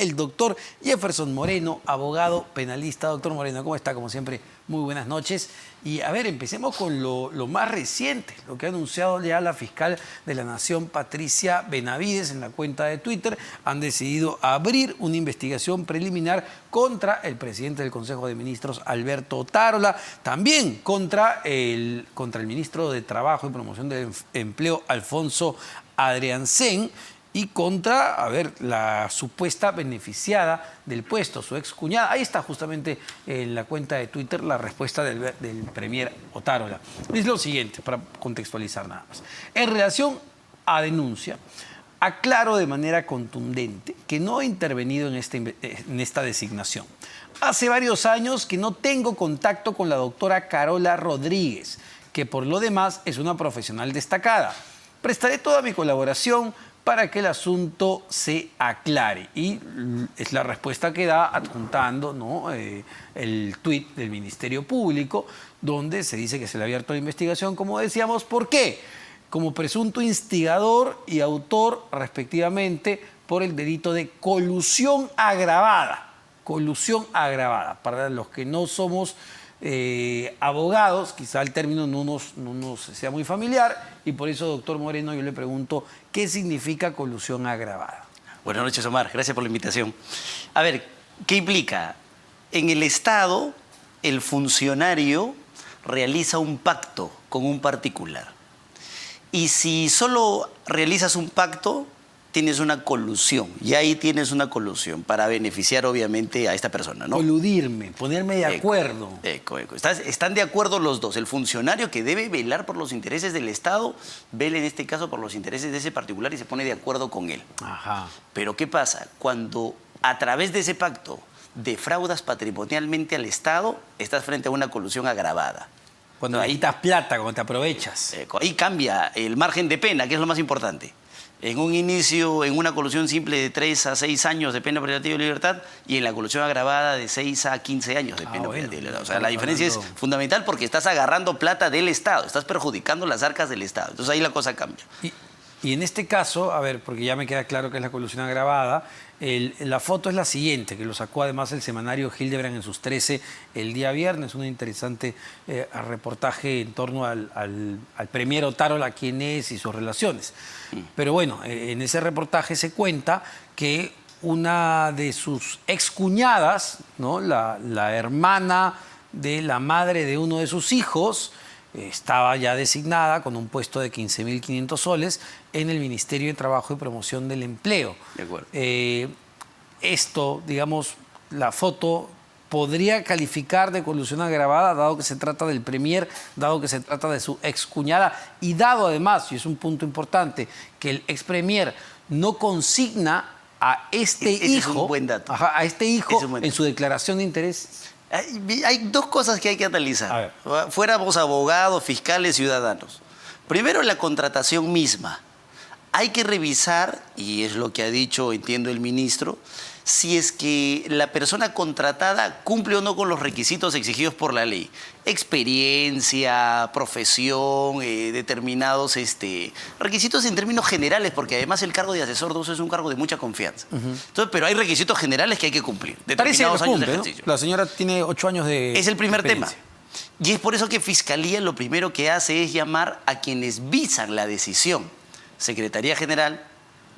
el doctor Jefferson Moreno, abogado penalista. Doctor Moreno, ¿cómo está? Como siempre, muy buenas noches. Y a ver, empecemos con lo más reciente, lo que ha anunciado ya la fiscal de la Nación, Patricia Benavides, en la cuenta de Twitter. Han decidido abrir una investigación preliminar contra el presidente del Consejo de Ministros, Alberto Otárola, también contra el ministro de Trabajo y Promoción del Empleo, Alfonso Adriancén, y contra, a ver, la supuesta beneficiada del puesto, su excuñada. Ahí está justamente en la cuenta de Twitter la respuesta del premier Otárola. Es lo siguiente, para contextualizar nada más. En relación a denuncia, aclaro de manera contundente que no he intervenido en esta designación. Hace varios años que no tengo contacto con la doctora Carola Rodríguez, que por lo demás es una profesional destacada. Prestaré toda mi colaboración para que el asunto se aclare. Y es la respuesta que da adjuntando, ¿no?, el tuit del Ministerio Público, donde se dice que se le ha abierto la investigación, como decíamos. ¿Por qué? Como presunto instigador y autor, respectivamente, por el delito de colusión agravada. Colusión agravada. Para los que no somos abogados, quizá el término no nos sea muy familiar, y por eso, doctor Moreno, yo le pregunto, ¿qué significa colusión agravada? Buenas noches, Omar. Gracias por la invitación. A ver, ¿qué implica? En el Estado, el funcionario realiza un pacto con un particular. Y si solo realizas un pacto, tienes una colusión. Y ahí tienes una colusión para beneficiar, obviamente, a esta persona, ¿no? Coludirme, ponerme de acuerdo. Están de acuerdo los dos. El funcionario, que debe velar por los intereses del Estado, vela en este caso por los intereses de ese particular y se pone de acuerdo con él. Ajá. Pero ¿qué pasa? Cuando a través de ese pacto defraudas patrimonialmente al Estado, estás frente a una colusión agravada. Cuando necesitas plata, cuando te aprovechas. Ahí cambia el margen de pena, que es lo más importante. En un inicio, en una colusión simple de 3 a 6 años de pena privativa de libertad, y en la colusión agravada de 6 a 15 años de pena privativa de libertad. O sea, la diferencia es fundamental, porque estás agarrando plata del Estado, estás perjudicando las arcas del Estado. Entonces ahí la cosa cambia. Y en este caso, a ver, porque ya me queda claro que es la colusión agravada, la foto es la siguiente, que lo sacó además el semanario Hildebrand en sus 13 el día viernes, un interesante reportaje en torno al premier Otárola, quién es y sus relaciones. Pero bueno, en ese reportaje se cuenta que una de sus excuñadas, ¿no?, la hermana de la madre de uno de sus hijos, estaba ya designada con un puesto de 15.500 soles en el Ministerio de Trabajo y Promoción del Empleo. De acuerdo. Esto, digamos, la foto podría calificar de colusión agravada, dado que se trata del premier, dado que se trata de su excuñada, y dado además, y es un punto importante, que el expremier no consigna a este hijo, es un buen dato. a este hijo en su declaración de intereses. Hay dos cosas que hay que analizar. Fuéramos abogados, fiscales, ciudadanos. Primero, la contratación misma. Hay que revisar, y es lo que ha dicho, entiendo, el ministro, si es que la persona contratada cumple o no con los requisitos exigidos por la ley. Experiencia, profesión, determinados requisitos en términos generales, porque además el cargo de asesor de uso es un cargo de mucha confianza. Entonces, pero hay requisitos generales que hay que cumplir. Parece que cumple, ¿no? La señora tiene 8 años de Es el primer tema. Y es por eso que Fiscalía lo primero que hace es llamar a quienes visan la decisión. Secretaría General,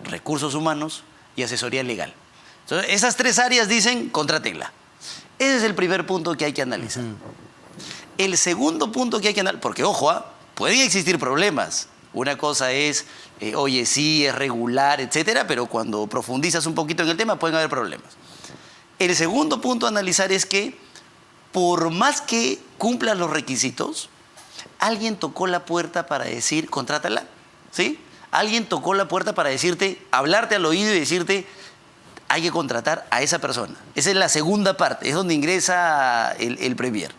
Recursos Humanos y Asesoría Legal. Entonces, esas 3 áreas dicen, contrátenla. Ese es el primer punto que hay que analizar. El segundo punto que hay que analizar, porque ojo, pueden existir problemas. Una cosa es, oye, sí, es regular, etcétera, pero cuando profundizas un poquito en el tema pueden haber problemas. El segundo punto a analizar es que, por más que cumplan los requisitos, alguien tocó la puerta para decir, contrátala, ¿sí? Alguien tocó la puerta para decirte, hablarte al oído y decirte, hay que contratar a esa persona. Esa es la segunda parte, es donde ingresa el premier.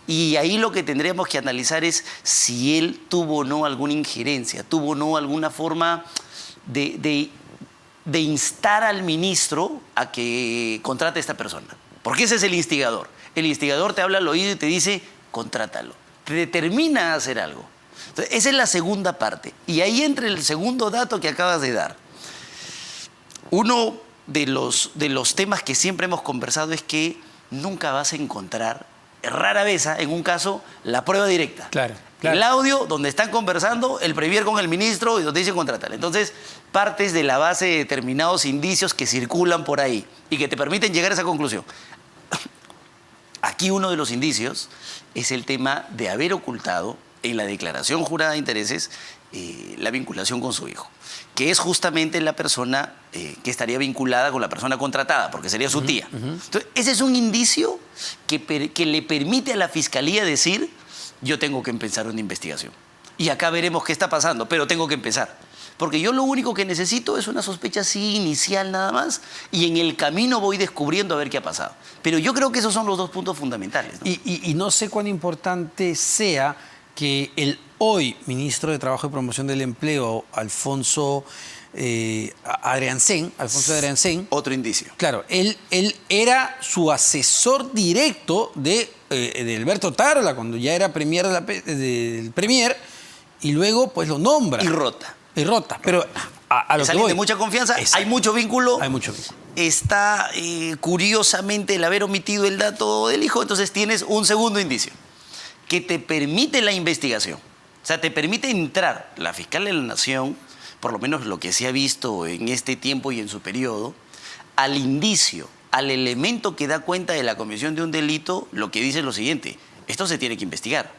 Y ahí lo que tendríamos que analizar es si él tuvo o no alguna injerencia, tuvo o no alguna forma de instar al ministro a que contrate a esta persona. Porque ese es el instigador. El instigador te habla al oído y te dice, contrátalo. Te determina a hacer algo. Entonces, esa es la segunda parte. Y ahí entra el segundo dato que acabas de dar. Uno de los temas que siempre hemos conversado es que nunca vas a encontrar, rara vez, en un caso, la prueba directa. Claro. El audio donde están conversando el premier con el ministro y donde dicen contratar. Entonces, partes de la base de determinados indicios que circulan por ahí y que te permiten llegar a esa conclusión. Aquí uno de los indicios es el tema de haber ocultado en la declaración jurada de intereses la vinculación con su hijo, que es justamente la persona que estaría vinculada con la persona contratada, porque sería su tía. Entonces, ese es un indicio que le permite a la Fiscalía decir: yo tengo que empezar una investigación. Y acá veremos qué está pasando, pero tengo que empezar. Porque yo lo único que necesito es una sospecha así inicial nada más, y en el camino voy descubriendo a ver qué ha pasado. Pero yo creo que esos son los dos puntos fundamentales, ¿no? Y no sé cuán importante sea que el hoy ministro de Trabajo y Promoción del Empleo, Alfonso Adriancén, Otro indicio. claro, él era su asesor directo de Alberto Tarola cuando ya era premier del Premier, y luego pues lo nombra. Y rota. Pero a lo Es que alguien voy. de mucha confianza, Exacto. hay mucho vínculo. Hay mucho vínculo. Está curiosamente el haber omitido el dato del hijo, entonces tienes un segundo indicio que te permite la investigación. O sea, te permite entrar. La fiscal de la Nación, por lo menos lo que se ha visto en este tiempo y en su periodo, al indicio, al elemento que da cuenta de la comisión de un delito, lo que dice es lo siguiente: esto se tiene que investigar.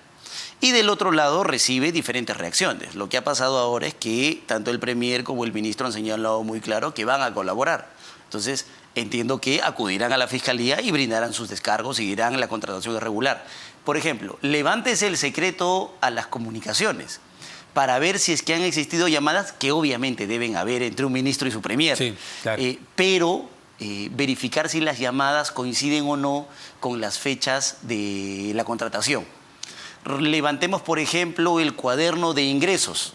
Y del otro lado recibe diferentes reacciones. Lo que ha pasado ahora es que tanto el premier como el ministro han señalado muy claro que van a colaborar. Entonces, entiendo que acudirán a la Fiscalía y brindarán sus descargos, seguirán la contratación irregular. Por ejemplo, levántese el secreto a las comunicaciones para ver si es que han existido llamadas, que obviamente deben haber entre un ministro y su premier. Sí, claro. Pero verificar si las llamadas coinciden o no con las fechas de la contratación. Levantemos, por ejemplo, el cuaderno de ingresos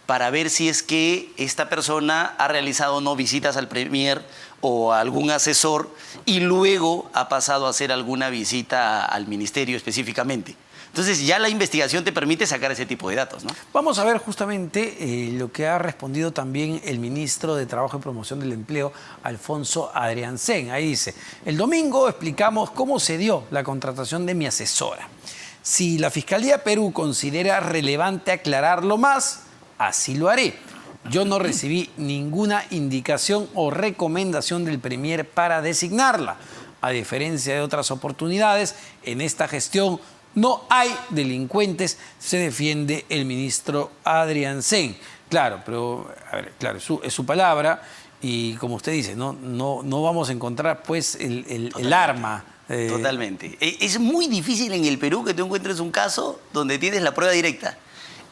para ver si es que esta persona ha realizado o no visitas al premier o a algún asesor y luego ha pasado a hacer alguna visita al ministerio específicamente. Entonces ya la investigación te permite sacar ese tipo de datos, ¿no? Vamos a ver justamente lo que ha respondido también el ministro de Trabajo y Promoción del Empleo, Alfonso Adriancén. Ahí dice: el domingo explicamos cómo se dio la contratación de mi asesora. Si la Fiscalía Perú considera relevante aclararlo más, así lo haré. Yo no recibí ninguna indicación o recomendación del premier para designarla. A diferencia de otras oportunidades, en esta gestión no hay delincuentes, se defiende el ministro Adriancén. Claro, pero a ver, claro, es su palabra y como usted dice, no vamos a encontrar pues el arma. Totalmente. Es muy difícil en el Perú que tú encuentres un caso donde tienes la prueba directa.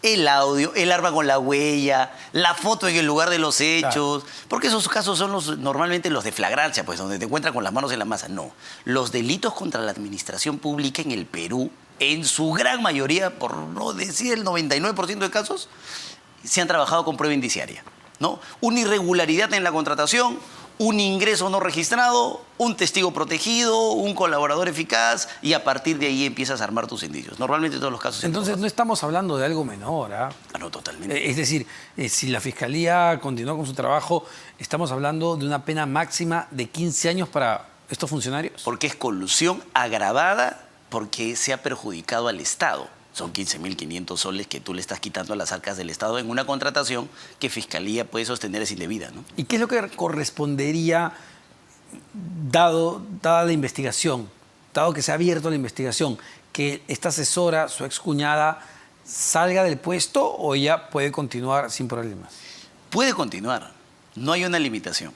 El audio, el arma con la huella, la foto en el lugar de los hechos. Claro. Porque esos casos son normalmente los de flagrancia, pues, donde te encuentran con las manos en la masa. No. Los delitos contra la administración pública en el Perú, en su gran mayoría, por no decir el 99% de casos, se han trabajado con prueba indiciaria, ¿no? Una irregularidad en la contratación, un ingreso no registrado, un testigo protegido, un colaborador eficaz, y a partir de ahí empiezas a armar tus indicios. Normalmente todos los casos... Entonces no estamos hablando de algo menor, ¿ah? Ah, no, totalmente. Es decir, si la Fiscalía continúa con su trabajo, estamos hablando de una pena máxima de 15 años para estos funcionarios. Porque es colusión agravada porque se ha perjudicado al Estado. Son 15.500 soles que tú le estás quitando a las arcas del Estado en una contratación que Fiscalía puede sostener es indebida, ¿no? ¿Y qué es lo que correspondería, dada la investigación, dado que se ha abierto la investigación, que esta asesora, su excuñada, salga del puesto o ella puede continuar sin problemas? Puede continuar, no hay una limitación.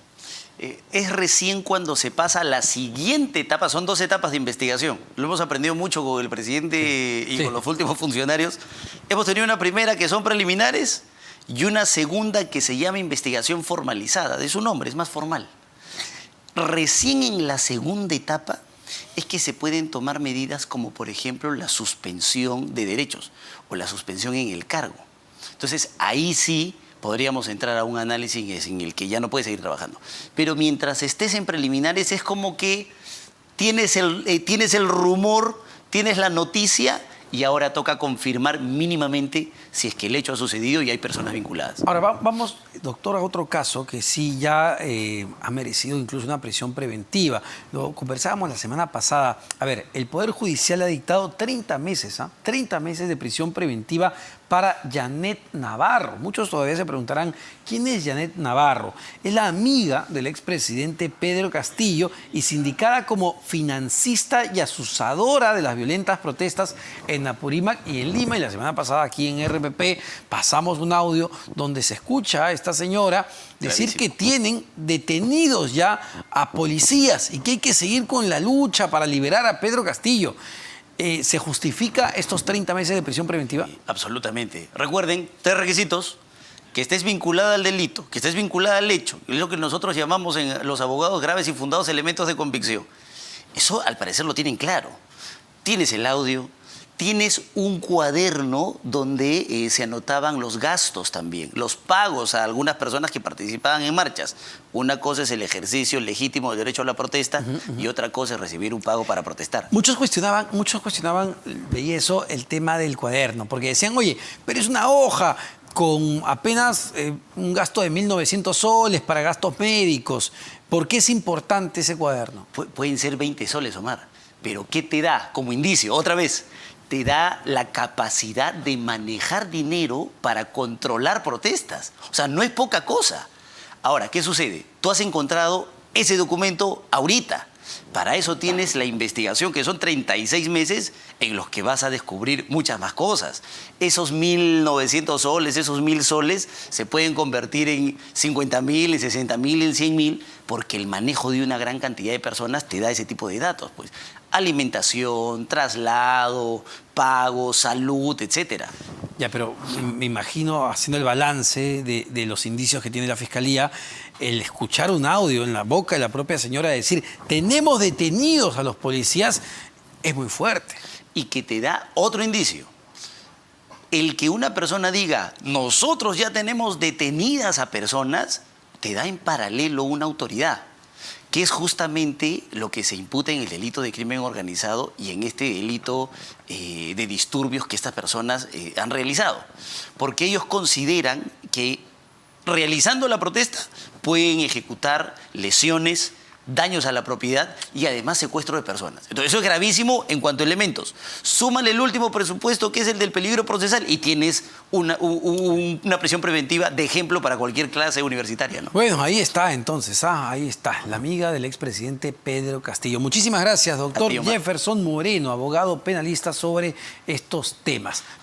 Es recién cuando se pasa a la siguiente etapa, son 2 etapas de investigación. Lo hemos aprendido mucho con el presidente y con los últimos funcionarios. Hemos tenido una primera que son preliminares y una segunda que se llama investigación formalizada. De su nombre, es más formal. Recién en la segunda etapa es que se pueden tomar medidas como, por ejemplo, la suspensión de derechos o la suspensión en el cargo. Entonces, ahí sí podríamos entrar a un análisis en el que ya no puedes seguir trabajando. Pero mientras estés en preliminares es como que tienes el rumor, tienes la noticia y ahora toca confirmar mínimamente si es que el hecho ha sucedido y hay personas vinculadas. Ahora vamos, doctor, a otro caso que sí ya ha merecido incluso una prisión preventiva. Lo conversábamos la semana pasada. A ver, el Poder Judicial ha dictado 30 meses, 30 meses de prisión preventiva para Janet Navarro. Muchos todavía se preguntarán, ¿quién es Janet Navarro? Es la amiga del expresidente Pedro Castillo y sindicada como financista y asusadora de las violentas protestas en Apurímac y en Lima. Y la semana pasada aquí en RPP pasamos un audio donde se escucha a esta señora decir que tienen detenidos ya a policías y que hay que seguir con la lucha para liberar a Pedro Castillo. ¿Se justifica estos 30 meses de prisión preventiva? Absolutamente. Recuerden, 3 requisitos: que estés vinculada al delito, que estés vinculada al hecho, es lo que nosotros llamamos en los abogados graves y fundados elementos de convicción. Eso al parecer lo tienen claro. Tienes el audio, tienes un cuaderno donde se anotaban los gastos también, los pagos a algunas personas que participaban en marchas. Una cosa es el ejercicio legítimo del derecho a la protesta y otra cosa es recibir un pago para protestar. Muchos cuestionaban, y eso, el tema del cuaderno, porque decían, oye, pero es una hoja con apenas un gasto de 1.900 soles para gastos médicos. ¿Por qué es importante ese cuaderno? Pueden ser 20 soles, Omar, pero ¿qué te da como indicio? Otra vez, te da la capacidad de manejar dinero para controlar protestas. O sea, no es poca cosa. Ahora, ¿qué sucede? Tú has encontrado ese documento ahorita. Para eso tienes la investigación, que son 36 meses en los que vas a descubrir muchas más cosas. Esos 1.900 soles, esos 1.000 soles se pueden convertir en 50.000, en 60.000, en 100.000, porque el manejo de una gran cantidad de personas te da ese tipo de datos, pues. Alimentación, traslado, pago, salud, etcétera. Ya, pero me imagino, haciendo el balance de los indicios que tiene la Fiscalía, el escuchar un audio en la boca de la propia señora decir, tenemos detenidos a los policías, es muy fuerte. Y que te da otro indicio. El que una persona diga, nosotros ya tenemos detenidas a personas, te da en paralelo una autoridad, que es justamente lo que se imputa en el delito de crimen organizado y en este delito de disturbios que estas personas han realizado. Porque ellos consideran que realizando la protesta pueden ejecutar lesiones, daños a la propiedad y además secuestro de personas. Entonces eso es gravísimo en cuanto a elementos. Súmale el último presupuesto, que es el del peligro procesal, y tienes una prisión preventiva de ejemplo para cualquier clase universitaria, ¿no? Bueno, ahí está entonces, ahí está, la amiga del expresidente Pedro Castillo. Muchísimas gracias, doctor Jefferson Moreno, abogado penalista sobre estos temas.